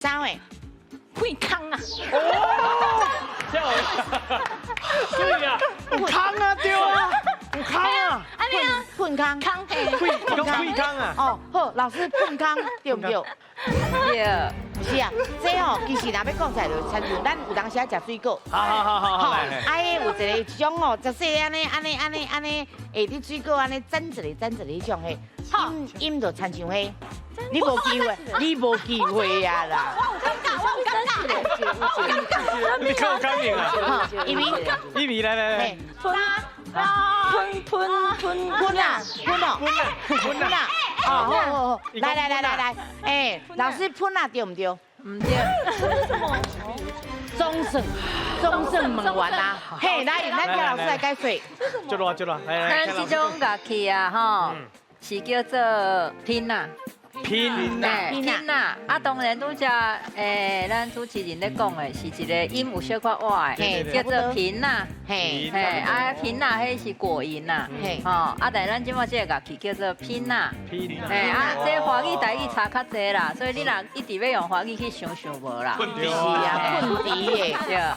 3位，会康啊，吓我一跳。对呀，有康啊，对啊，有康啊，安尼啊，混康。康嘿，讲贵康啊，哦，好，老师混康对不对？对，不是啊，这吼其实若要讲起来，就亲像咱有当时啊食水果。好，来，哎，有一种哦，就是安尼，下啲水果安尼沾一个迄种嘿，饮就亲像迄，你无机会，你无机会呀啦。你看我干净啊，哈，因为一米来，嘿，喷啊，喷啊，喷啊，好，来，哎，老师喷啊对唔对？唔对，中正问完啦，嘿，来，咱叫老师来解说。就落，来，咱这种乐器啊，吼，是叫做拼啊。拼拼呐！啊，当然拄只咱主持人咧讲的是一个音有小可歪的，叫做拼呐。嘿，啊，拼呐，迄是果音呐。嘿，吼，啊，但咱即马这个乐器叫做拼呐。啊，哦这华语台语差较济啦，所以你若一直要用华语去想无啦。是啊，困迪耶。对。